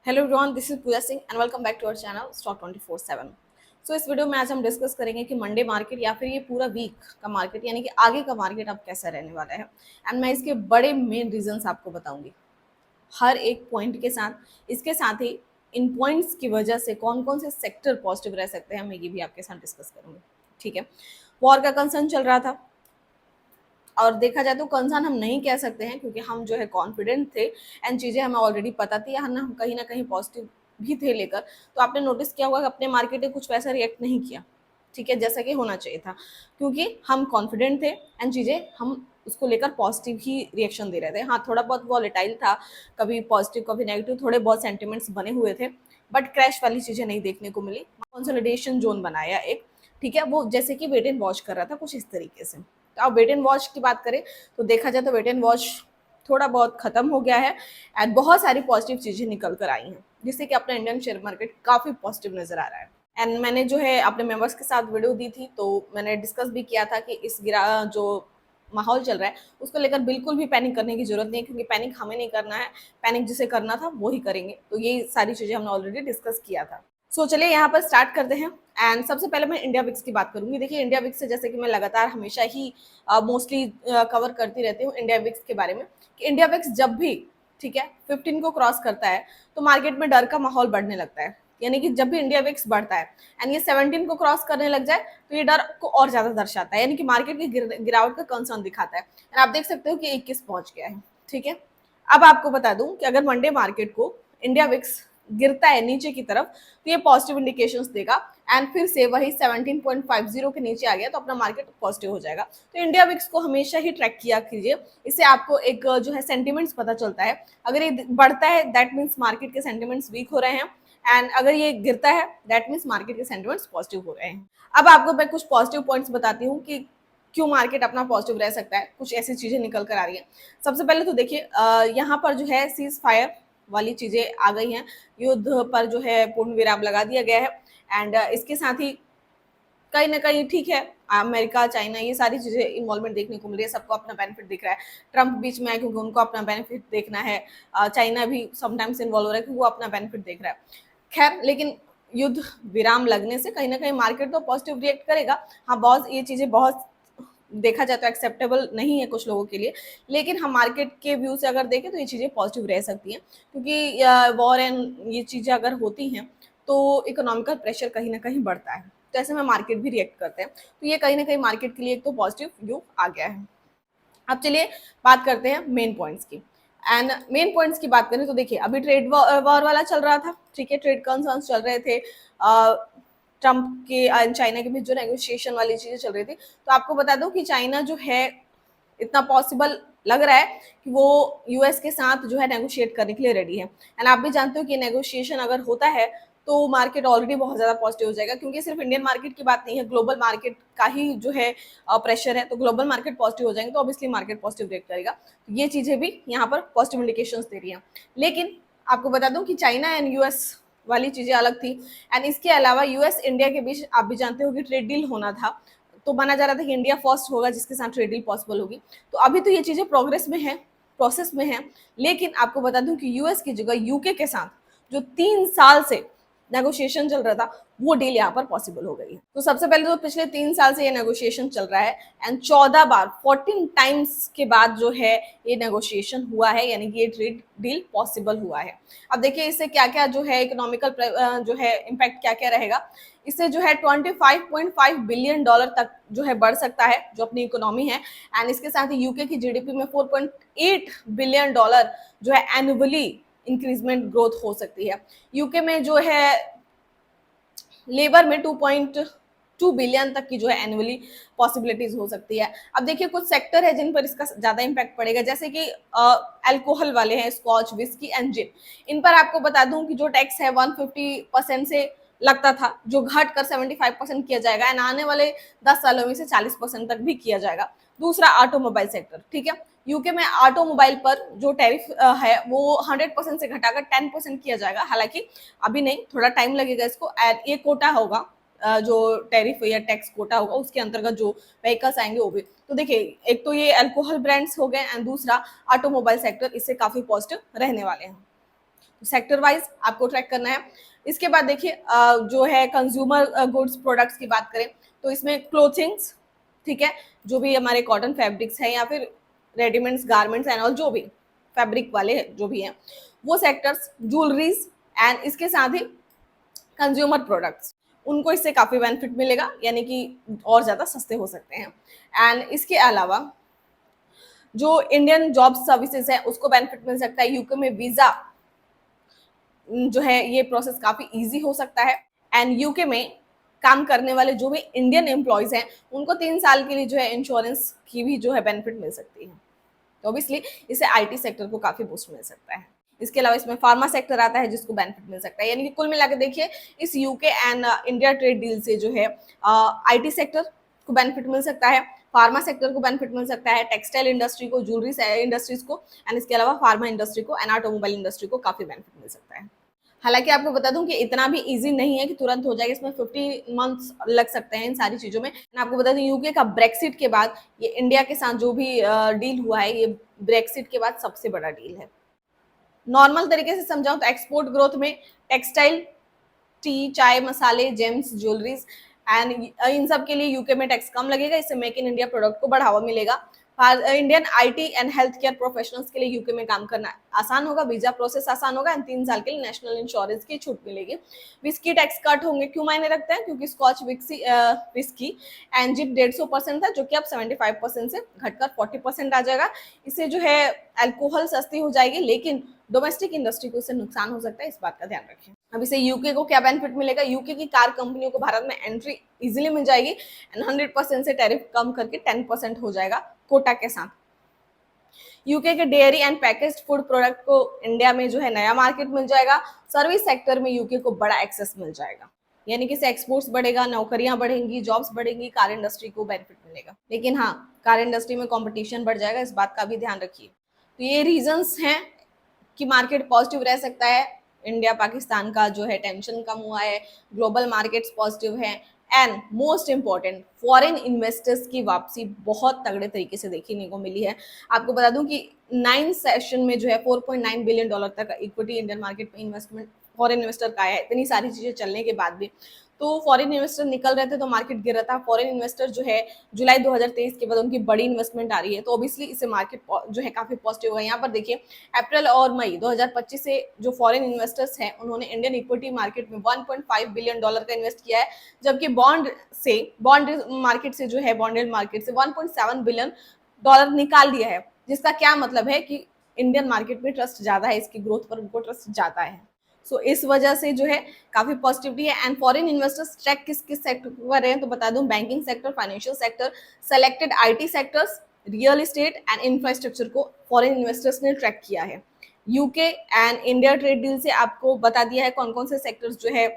Hello everyone, this is Pooja Singh and welcome back to our channel stock 24/7। So इस वीडियो में आज हम डिस्कस करेंगे कि मंडे मार्केट या फिर ये पूरा वीक का मार्केट यानी कि आगे का मार्केट अब कैसा रहने वाला है। एंड मैं इसके बड़े मेन रीजंस आपको बताऊंगी हर एक पॉइंट के साथ। इसके साथ ही इन पॉइंट्स की वजह से कौन कौन से सेक्टर पॉजिटिव रह सकते हैं मैं ये भी आपके साथ डिस्कस करूंगी। ठीक है, वॉर का कंसर्न चल रहा था और देखा जाए तो कंसर्न हम नहीं कह सकते हैं क्योंकि हम जो है कॉन्फिडेंट थे एंड चीज़ें हमें ऑलरेडी पता थी या हम कहीं ना कहीं पॉजिटिव भी थे लेकर। तो आपने नोटिस किया होगा कि अपने मार्केट ने कुछ वैसा रिएक्ट नहीं किया, ठीक है, जैसा कि होना चाहिए था, क्योंकि हम कॉन्फिडेंट थे एंड चीज़ें हम उसको लेकर पॉजिटिव ही रिएक्शन दे रहे थे। हाँ, थोड़ा बहुत वॉलेटाइल था, कभी पॉजिटिव कभी नेगेटिव, थोड़े बहुत सेंटिमेंट्स बने हुए थे, बट क्रैश वाली चीज़ें नहीं देखने को मिली। कंसोलिडेशन जोन बनाया एक, ठीक है, वो जैसे कि वेट एंड वॉच कर रहा था कुछ इस तरीके से। तो अब वेट एंड वॉच की बात करें तो देखा जाए तो वेट एंड वॉच थोड़ा बहुत खत्म हो गया है एंड बहुत सारी पॉजिटिव चीजें निकल कर आई हैं, जिससे कि अपना इंडियन शेयर मार्केट काफी पॉजिटिव नजर आ रहा है। एंड मैंने जो है अपने मेंबर्स के साथ वीडियो दी थी तो मैंने डिस्कस भी किया था कि इस गिरा जो माहौल चल रहा है उसको लेकर बिल्कुल भी पैनिक करने की जरूरत नहीं है, क्योंकि पैनिक हमें नहीं करना है, पैनिक जिसे करना था वो ही करेंगे। तो ये सारी चीजें हमने ऑलरेडी डिस्कस किया था। सो चलिए यहाँ पर स्टार्ट करते हैं। एंड सबसे पहले मैं इंडिया विक्स की बात करूंगी। देखिए, इंडिया विक्स से जैसे कि मैं लगातार हमेशा ही मोस्टली कवर करती रहती हूँ इंडिया विक्स के बारे में, कि इंडिया विक्स जब भी, ठीक है, 15 को क्रॉस करता है तो मार्केट में डर का माहौल बढ़ने लगता है। यानी कि जब भी इंडिया विक्स बढ़ता है एंड ये 17 को क्रॉस करने लग जाए तो ये डर को और ज्यादा दर्शाता है, यानी कि मार्केट की गिरावट का कंसर्न दिखाता है। एंड आप देख सकते हो कि 21 पहुंच गया है। ठीक है, अब आपको बता दूं कि अगर मंडे मार्केट को इंडिया विक्स गिरता है नीचे की तरफ तो ये पॉजिटिव इंडिकेशंस देगा एंड फिर से वही 17.50 के नीचे आ गया तो अपना मार्केट पॉजिटिव हो जाएगा। तो इंडिया विक्स को हमेशा ही ट्रैक किया कीजिए, इससे आपको एक जो है सेंटिमेंट्स पता चलता है। अगर ये बढ़ता है दैट मीन्स मार्केट के सेंटिमेंट्स वीक हो रहे हैं एंड अगर ये गिरता है दैट मीन्स मार्केट के सेंटिमेंट्स पॉजिटिव हो रहे हैं। अब आपको मैं कुछ पॉजिटिव पॉइंट्स बताती हूँ कि क्यों मार्केट अपना पॉजिटिव रह सकता है। कुछ ऐसी चीजें निकल कर आ रही है। सबसे पहले तो देखिए, यहाँ पर जो है सीज फायर वाली चीजें आ गई हैं, युद्ध पर जो है पूर्ण विराम लगा दिया गया है। एंड इसके साथ ही कहीं ना कहीं, ठीक है, अमेरिका चाइना ये सारी चीजें इन्वॉल्वमेंट देखने को मिल रही है, सबको अपना बेनिफिट दिख रहा है। ट्रम्प बीच में है क्योंकि उनको अपना बेनिफिट देखना है, चाइना भी समटाइम्स इन्वॉल्व हो रहा है क्योंकि वो अपना बेनिफिट देख रहा है। खैर, लेकिन युद्ध विराम लगने से कहीं ना कहीं मार्केट तो पॉजिटिव रिएक्ट करेगा। हाँ, बहुत ये चीजें बहुत देखा जाए तो एक्सेप्टेबल नहीं है कुछ लोगों के लिए, लेकिन हम मार्केट के व्यू से अगर देखें तो ये चीज़ें पॉजिटिव रह सकती हैं, क्योंकि वॉर एंड ये चीज़ें अगर होती हैं तो इकोनॉमिकल प्रेशर कहीं ना कहीं बढ़ता है, तो ऐसे में मार्केट भी रिएक्ट करते हैं। तो ये कहीं ना कहीं मार्केट के लिए एक तो पॉजिटिव व्यू आ गया है। अब चलिए बात करते हैं मेन पॉइंट्स की। एंड मेन पॉइंट्स की बात करें तो देखिए, अभी ट्रेड वॉर वाला चल रहा था, ठीक है, ट्रेड कंसर्न्स चल रहे थे, ट्रम्प के एंड चाइना के बीच जो नेगोशिएशन वाली चीजें चल रही थी। तो आपको बता दूं कि चाइना जो है, इतना पॉसिबल लग रहा है कि वो यूएस के साथ जो है नेगोशिएट करने के लिए रेडी है। एंड आप भी जानते हो कि नेगोशिएशन अगर होता है तो मार्केट ऑलरेडी बहुत ज्यादा पॉजिटिव हो जाएगा, क्योंकि सिर्फ इंडियन मार्केट की बात नहीं है, ग्लोबल मार्केट का ही जो है प्रेशर है। तो ग्लोबल मार्केट पॉजिटिव हो जाएंगे तो ऑब्वियसली मार्केट पॉजिटिव रिएक्ट करेगा। तो ये चीजें भी यहाँ पर पॉजिटिव इंडिकेशंस दे रही हैं। लेकिन आपको बता दूं कि चाइना एंड यूएस वाली चीजें अलग थी। एंड इसके अलावा यूएस इंडिया के बीच आप भी जानते हो कि ट्रेड डील होना था, तो माना जा रहा था कि इंडिया फर्स्ट होगा जिसके साथ ट्रेड डील पॉसिबल होगी। तो अभी तो ये चीजें प्रोग्रेस में है, प्रोसेस में है। लेकिन आपको बता दूं कि यूएस की जगह यूके के साथ जो 3 साल से नेगोशिएशन चल रहा था वो डील यहाँ पर पॉसिबल हो गई है। तो सबसे पहले तो पिछले 3 साल से ये नेगोशिएशन चल रहा है एंड 14 बार 14 टाइम्स के बाद जो है ये नेगोशिएशन हुआ है, यानी कि ये ट्रेड डील पॉसिबल हुआ है। अब देखिए इससे क्या क्या जो है इकोनॉमिकल जो है इम्पैक्ट क्या क्या रहेगा। इससे जो है 25.5 बिलियन डॉलर तक जो है बढ़ सकता है जो अपनी इकोनॉमी है। एंड इसके साथ ही यूके की जीडीपी में 4.8 बिलियन डॉलर जो है एनुअली इंक्रीजमेंट ग्रोथ हो सकती है। यूके में जो है लेबर में 2.2 बिलियन तक की जो है एनुअली पॉसिबिलिटीज हो सकती है। अब देखिए कुछ सेक्टर है जिन पर इसका ज्यादा इम्पैक्ट पड़ेगा, जैसे कि अल्कोहल वाले हैं, स्कॉच, विस्की एंड जिन। इन पर आपको बता दूं कि जो टैक्स है 150% से लगता था, जो घट कर 75% किया जाएगा एंड आने वाले 10 सालों में से 40% तक भी किया जाएगा। दूसरा ऑटोमोबाइल सेक्टर, ठीक है, यूके में ऑटोमोबाइल पर जो टैरिफ है वो 100% से घटाकर 10% किया जाएगा। हालांकि अभी नहीं, थोड़ा टाइम लगेगा इसको। ये कोटा होगा, जो टैरिफ या टैक्स कोटा होगा उसके अंतर्गत जो व्हीकल्स आएंगे वो भी। तो देखिए, एक तो ये अल्कोहल ब्रांड्स हो गए एंड दूसरा ऑटोमोबाइल सेक्टर, इससे काफी पॉजिटिव रहने वाले हैं। सेक्टर वाइज आपको ट्रैक करना है। इसके बाद देखिए जो है कंज्यूमर गुड्स प्रोडक्ट्स की बात करें तो इसमें क्लोथिंग्स, ठीक है, जो भी हमारे कॉटन फैब्रिक्स हैं या फिर रेडीमेड्स गारमेंट्स एंड ऑल, जो भी फैब्रिक वाले जो भी हैं वो सेक्टर्स, ज्वेलरीज एंड इसके साथ ही कंज्यूमर प्रोडक्ट्स, उनको इससे काफ़ी बेनिफिट मिलेगा, यानी कि और ज़्यादा सस्ते हो सकते हैं। एंड इसके अलावा जो इंडियन जॉब सर्विसेज है उसको बेनिफिट मिल सकता है। यूके में वीज़ा जो है ये प्रोसेस काफ़ी इजी हो सकता है। एंड यूके में काम करने वाले जो भी इंडियन एम्प्लॉयज़ हैं उनको 3 साल के लिए जो है इंश्योरेंस की भी जो है बेनिफिट मिल सकती है। तो ऑब्वियसली इससे आईटी सेक्टर को काफ़ी बूस्ट मिल सकता है। इसके अलावा इसमें फार्मा सेक्टर आता है जिसको बेनिफिट मिल सकता है। यानी कि कुल मिलाकर देखिए इस UK and India trade deal से जो है आईटी सेक्टर को बेनिफिट मिल सकता है, फार्मा सेक्टर को बेनिफिट मिल सकता है, टेक्सटाइल इंडस्ट्री को, ज्वेलरी इंडस्ट्रीज को, एंड इसके अलावा फार्मा इंडस्ट्री को एंड ऑटोमोबाइल इंडस्ट्री को काफ़ी बेनिफिट मिल सकता है। हालांकि आपको बता दूं कि इतना भी इजी नहीं है कि तुरंत हो जाएगा, इसमें 50 मंथ्स लग सकते हैं इन सारी चीज़ों में। आपको बता दूं यूके का ब्रेक्सिट के बाद ये इंडिया के साथ जो भी डील हुआ है ये ब्रेक्सिट के बाद सबसे बड़ा डील है। नॉर्मल तरीके से समझाऊं तो एक्सपोर्ट ग्रोथ में टेक्सटाइल, टी, चाय, मसाले, जेम्स, ज्वेलरीज एंड इन सब के लिए यूके में टैक्स कम लगेगा, इससे मेक इन इंडिया प्रोडक्ट को बढ़ावा मिलेगा। Indian IT and health care professionals के लिए यूके में काम करना आसान होगा, वीजा प्रोसेस आसान होगा एंड 3 साल के लिए नेशनल इंश्योरेंस की छूट मिलेगी। विस्की टैक्स कट होंगे, क्यों मायने रखते हैं, क्योंकि स्कॉच विस्की एंड जिप 150% था जो कि अब 75% से घटकर 40% आ जाएगा। इससे जो है अल्कोहल सस्ती हो जाएगी, लेकिन डोमेस्टिक इंडस्ट्री को इससे नुकसान हो सकता है, इस बात का ध्यान रखें। अब इसे यूके को क्या बेनिफिट मिलेगा, यूके की कार कंपनियों को भारत में एंट्री इजीली मिल जाएगी एंड 100% से टैरिफ कम करके 10% हो जाएगा कोटा के साथ। यूके के dairy and packaged food product को इंडिया में जो है नया मार्केट मिल जाएगा। सर्विस सेक्टर में यूके को बड़ा एक्सेस मिल जाएगा, यानी कि एक्सपोर्ट्स बढ़ेगा, नौकरियां बढ़ेंगी, जॉब्स बढ़ेंगी, कार इंडस्ट्री को बेनिफिट मिलेगा। लेकिन हाँ, कार इंडस्ट्री में कंपटीशन बढ़ जाएगा, इस बात का भी ध्यान रखिए। तो ये रीजंस हैं कि मार्केट पॉजिटिव रह सकता है। इंडिया पाकिस्तान का जो है टेंशन कम हुआ है, ग्लोबल मार्केट्स पॉजिटिव हैं and most important foreign investors की वापसी बहुत तगड़े तरीके से देखने को मिली है। आपको बता दूं कि 9 सेशन में जो है $4.9 बिलियन तक का इक्विटी इंडियन मार्केट में इन्वेस्टमेंट फॉरेन इन्वेस्टर का है। इतनी सारी चीजें चलने के बाद भी तो फॉरेन इन्वेस्टर निकल रहे थे तो मार्केट गिर रहा था। फॉरेन इन्वेस्टर जो है जुलाई 2023 के बाद उनकी बड़ी इन्वेस्टमेंट आ रही है, तो ऑब्वियसली इससे मार्केट जो है काफी पॉजिटिव है। यहाँ पर देखिए अप्रैल और मई 2025 से जो फॉरेन इन्वेस्टर्स हैं उन्होंने इंडियन इक्विटी मार्केट में $1.5 बिलियन का इन्वेस्ट किया है, जबकि बॉन्ड मार्केट से जो है बॉन्डेड मार्केट से $1.7 बिलियन निकाल दिया है, जिसका क्या मतलब है कि इंडियन मार्केट में ट्रस्ट ज्यादा है, इसकी ग्रोथ पर उनको ट्रस्ट ज्यादा है। सो इस वजह से जो है काफी पॉजिटिविटी है। एंड फॉरेन इन्वेस्टर्स ट्रैक किस किस सेक्टर पर हैं तो बता दूं, banking sector, financial sector, selected IT sectors, real estate and infrastructure को फॉरेन इन्वेस्टर्स ने ट्रैक किया है। UK and India trade deal से आपको बता दिया है कौन कौन से सेक्टर्स जो है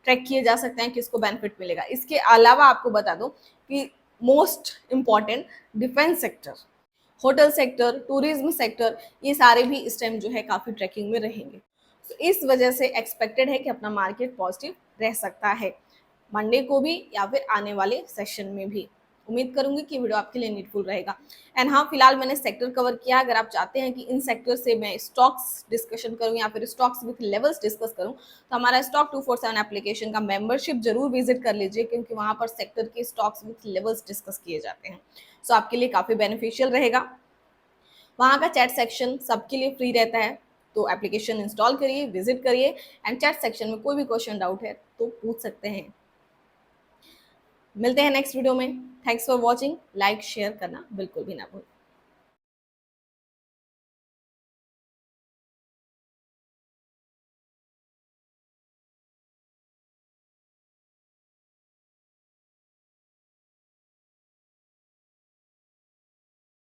ट्रैक किए जा सकते हैं, किसको बेनिफिट मिलेगा। इसके अलावा आपको बता दूं कि most important defence sector, hotel sector, tourism sector, ये सारे भी इस टाइम जो है काफी ट्रैकिंग में रहेंगे। तो इस वजह से एक्सपेक्टेड है कि अपना मार्केट पॉजिटिव रह सकता है मंडे को भी या फिर आने वाले सेशन में भी। उम्मीद करूंगी कि वीडियो आपके लिए नीडफुल रहेगा। एंड हाँ, फिलहाल मैंने सेक्टर कवर किया। अगर आप चाहते हैं कि इन सेक्टर से मैं स्टॉक्स डिस्कशन करूं या फिर स्टॉक्स विथ लेवल्स डिस्कस करूं तो हमारा स्टॉक 247 एप्लीकेशन का मेंबरशिप जरूर विजिट कर लीजिए, क्योंकि वहां पर सेक्टर के स्टॉक्स विथ लेवल्स डिस्कस किए जाते हैं। सो आपके लिए काफ़ी बेनिफिशियल रहेगा। वहाँ का चैट सेक्शन सबके लिए फ्री रहता है, तो एप्लीकेशन इंस्टॉल करिए, विजिट करिए एंड चैट सेक्शन में कोई भी क्वेश्चन डाउट है तो पूछ सकते हैं। मिलते हैं नेक्स्ट वीडियो में। Thanks for watching. Like share करना बिल्कुल भी ना भूलें।